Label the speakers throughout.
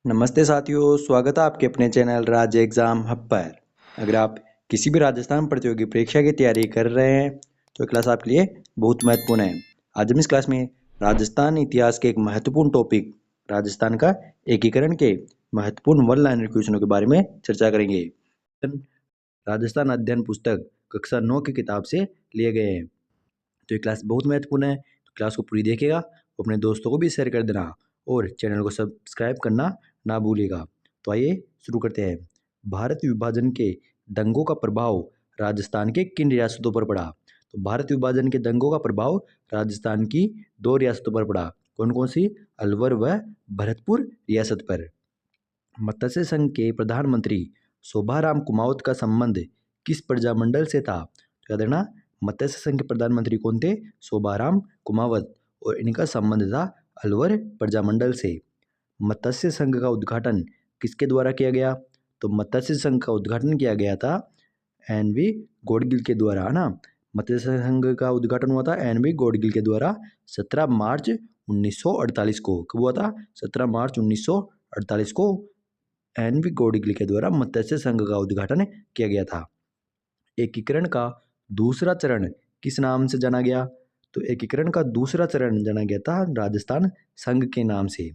Speaker 1: नमस्ते साथियों, स्वागत है आपके अपने चैनल राज एग्जाम हब पर। अगर आप किसी भी राजस्थान प्रतियोगी परीक्षा की तैयारी कर रहे हैं तो ये क्लास आपके लिए बहुत महत्वपूर्ण है। आज हम इस क्लास में राजस्थान इतिहास के एक महत्वपूर्ण टॉपिक राजस्थान का एकीकरण के महत्वपूर्ण वन लाइनर क्वेश्चनों के बारे में चर्चा करेंगे। राजस्थान अध्ययन पुस्तक कक्षा 9 की किताब से लिए गए हैं। तो ये क्लास बहुत महत्वपूर्ण है, तो क्लास को पूरी देखिएगा, अपने दोस्तों को भी शेयर कर देना और चैनल को सब्सक्राइब करना ना भूलिएगा। तो आइए शुरू करते हैं। भारत विभाजन के दंगों का प्रभाव राजस्थान के किन रियासतों पर पड़ा? तो भारत विभाजन के दंगों का प्रभाव राजस्थान की दो रियासतों पर पड़ा। कौन कौन सी? अलवर व भरतपुर रियासत पर। मत्स्य संघ के प्रधानमंत्री शोभाराम कुमावत का संबंध किस प्रजामंडल से था? तो याद रखना, मत्स्य संघ के प्रधानमंत्री कौन थे? शोभाराम कुमावत, और इनका संबंध था अलवर प्रजामंडल से। मत्स्य संघ का उद्घाटन किसके द्वारा किया गया? तो मत्स्य संघ का उद्घाटन किया गया था एन.वी. गौडगिल के द्वारा, है ना। मत्स्य संघ का उद्घाटन हुआ था एन.वी. गौडगिल के द्वारा 17 मार्च 1948 को। कब हुआ था? 17 मार्च 1948 को एन.वी. गौडगिल के द्वारा मत्स्य संघ का उद्घाटन किया गया था। एकीकरण का दूसरा चरण किस नाम से जाना गया? तो एकीकरण का दूसरा चरण जाना गया था राजस्थान संघ के नाम से।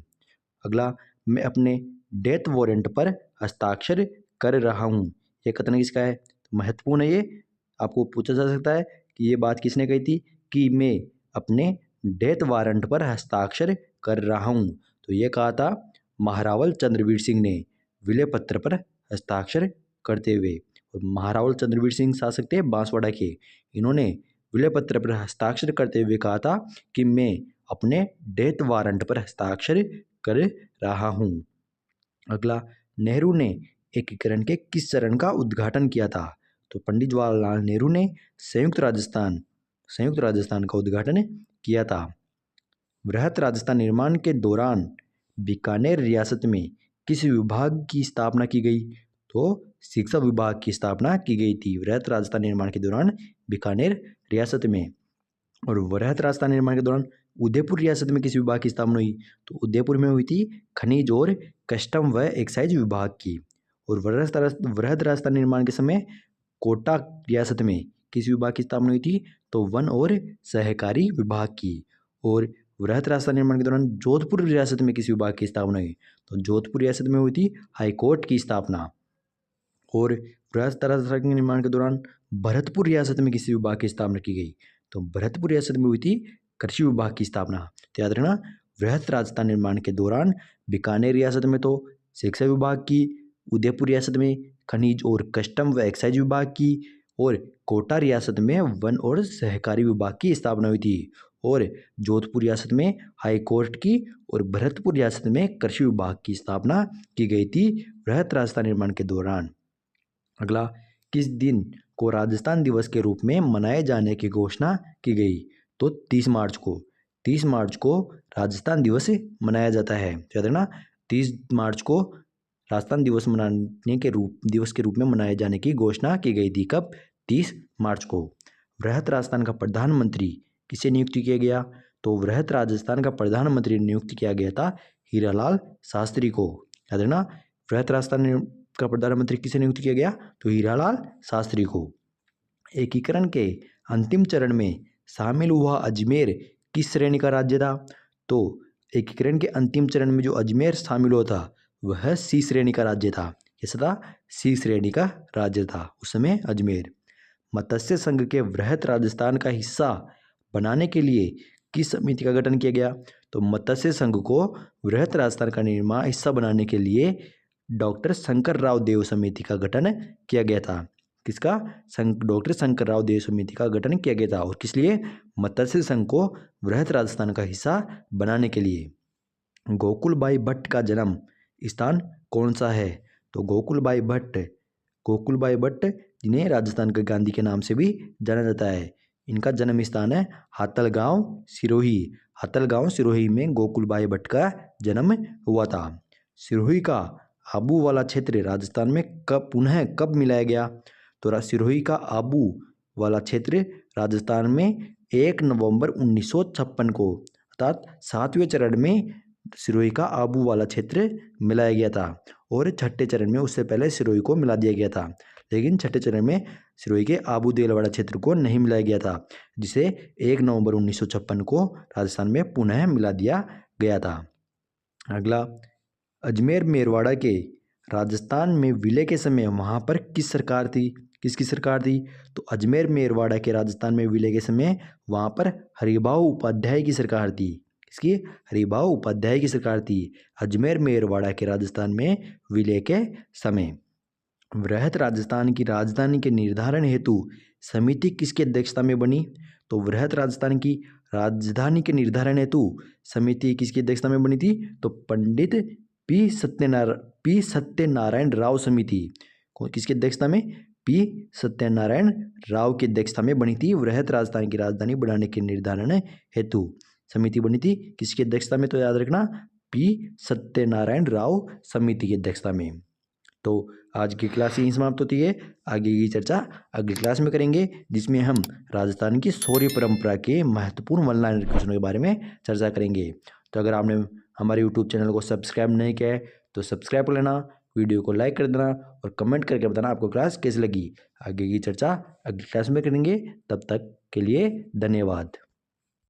Speaker 1: अगला, मैं अपने डेथ वारंट पर हस्ताक्षर कर रहा हूँ, ये कथन किसका है? महत्वपूर्ण है ये। आपको पूछा जा सकता है कि ये बात किसने कही थी कि मैं अपने डेथ वारंट पर हस्ताक्षर कर रहा हूँ। तो ये कहा था महारावल चंद्रवीर सिंह ने विलय पत्र पर हस्ताक्षर करते हुए। और महारावल चंद्रवीर सिंह शासक थे बांसवाड़ा के। इन्होंने विलय पत्र पर हस्ताक्षर करते हुए कहा था कि मैं अपने डेथ वारंट पर हस्ताक्षर कर रहा हूँ। अगला, नेहरू ने एकीकरण के किस चरण का उद्घाटन किया था? तो पंडित जवाहरलाल नेहरू ने संयुक्त राजस्थान का उद्घाटन किया था। वृहत राजस्थान निर्माण के दौरान बीकानेर रियासत में किस विभाग की स्थापना की गई? तो शिक्षा विभाग की स्थापना की गई थी वृहत राजस्थान निर्माण के दौरान बीकानेर रियासत में। और वृहत राजस्थान निर्माण के दौरान उदयपुर रियासत में किस विभाग की स्थापना हुई? तो उदयपुर में हुई थी खनिज और कस्टम व एक्साइज विभाग की। और वृहत राजस्थान निर्माण के समय कोटा रियासत में किस विभाग की स्थापना हुई थी? तो वन और सहकारी विभाग की। और वृहत राजस्थान निर्माण के दौरान जोधपुर रियासत में किस विभाग की स्थापना हुई? तो जोधपुर रियासत में हुई थी हाईकोर्ट की स्थापना। और वृहत राजस्थान के निर्माण के दौरान भरतपुर रियासत में किसी विभाग की स्थापना की गई? तो भरतपुर रियासत में हुई थी कृषि विभाग की स्थापना। तो याद रखना, वृहत राजस्थान निर्माण के दौरान बीकानेर रियासत में तो शिक्षा विभाग की, उदयपुर रियासत में खनिज और कस्टम व एक्साइज विभाग की, और कोटा रियासत में वन और सहकारी विभाग की स्थापना हुई थी। और जोधपुर रियासत में हाई कोर्ट की, और भरतपुर रियासत में कृषि विभाग की स्थापना की गई थी वृहत राजस्थान निर्माण के दौरान। अगला, किस दिन को राजस्थान दिवस के रूप में मनाए जाने की घोषणा की गई? तो 30 मार्च को। 30 मार्च को राजस्थान दिवस मनाया जाता है। तो याद रखना, 30 मार्च को राजस्थान दिवस के रूप में मनाए जाने की घोषणा की गई थी। कब? 30 मार्च को। वृहत राजस्थान का प्रधानमंत्री किसे नियुक्त किया गया? तो वृहत राजस्थान का प्रधानमंत्री नियुक्त किया गया था हीरालाल शास्त्री को। याद रखना, वृहत राजस्थान का प्रधानमंत्री किसे नियुक्त किया गया? तो हीरालाल शास्त्री को। एकीकरण के अंतिम चरण में शामिल हुआ अजमेर किस श्रेणी का राज्य था? तो एकीकरण के अंतिम चरण में जो अजमेर शामिल हुआ था वह सी श्रेणी का राज्य था। कैसा था? सी श्रेणी का राज्य था उस समय अजमेर। मत्स्य संघ के वृहत राजस्थान का हिस्सा बनाने के लिए किस समिति का गठन किया गया? तो मत्स्य संघ को वृहत राजस्थान का निर्माण हिस्सा बनाने के लिए डॉक्टर शंकर राव देव समिति का गठन किया गया था। किसका? डॉक्टर शंकर राव देव समिति का गठन किया गया था। और किस लिए? मत्स्य संघ को वृहत राजस्थान का हिस्सा बनाने के लिए। गोकुलबाई भट्ट का जन्म स्थान कौन सा है? तो गोकुलबाई भट्ट जिन्हें राजस्थान के गांधी के नाम से भी जाना जाता है, इनका जन्म स्थान है हातलगांव सिरोही में गोकुलबाई भट्ट का जन्म हुआ था। सिरोही का आबू वाला क्षेत्र राजस्थान में कब मिलाया गया? तो सिरोही का आबू वाला क्षेत्र राजस्थान में 1 नवंबर 1956 को, अर्थात 7वें चरण में सिरोही का आबू वाला क्षेत्र मिलाया गया था और छठे चरण में उससे पहले सिरोही को मिला दिया गया था, लेकिन छठे चरण में सिरोही के आबू देलवाड़ा क्षेत्र को नहीं मिलाया गया था, जिसे 1 नवंबर 1956 को राजस्थान में पुनः मिला दिया गया था। अगला, अजमेर मेरवाड़ा के राजस्थान में विलय के समय वहाँ पर किस सरकार थी, किसकी सरकार थी? तो अजमेर मेरवाड़ा के राजस्थान में विलय के समय वहाँ पर हरिभाऊ उपाध्याय की सरकार थी। किसकी? हरिभाऊ उपाध्याय की सरकार थी अजमेर मेरवाड़ा के राजस्थान में विलय के समय। वृहत राजस्थान की राजधानी के निर्धारण हेतु समिति किसकी अध्यक्षता में बनी? तो वृहत राजस्थान की राजधानी के निर्धारण हेतु समिति किसकी अध्यक्षता में बनी थी? तो पंडित पी सत्यनारायण राव समिति किसकी अध्यक्षता में? पी सत्यनारायण राव की अध्यक्षता में बनी थी। वृहत राजस्थान की राजधानी बढ़ाने के निर्धारण हेतु समिति बनी थी किसकी अध्यक्षता में? तो याद रखना, पी सत्यनारायण राव समिति की अध्यक्षता में। तो आज की क्लास यहीं समाप्त होती है। आगे की चर्चा अगली क्लास में करेंगे, जिसमें हम राजस्थान की शौर्य परंपरा के महत्वपूर्ण वन लाइनर क्वेश्चनों के बारे में चर्चा करेंगे। तो अगर आपने हमारे यूट्यूब चैनल को सब्सक्राइब नहीं किया है तो सब्सक्राइब कर लेना, वीडियो को लाइक कर देना और कमेंट करके बताना आपको क्लास कैसी लगी। आगे की चर्चा अगली क्लास में करेंगे, तब तक के लिए धन्यवाद।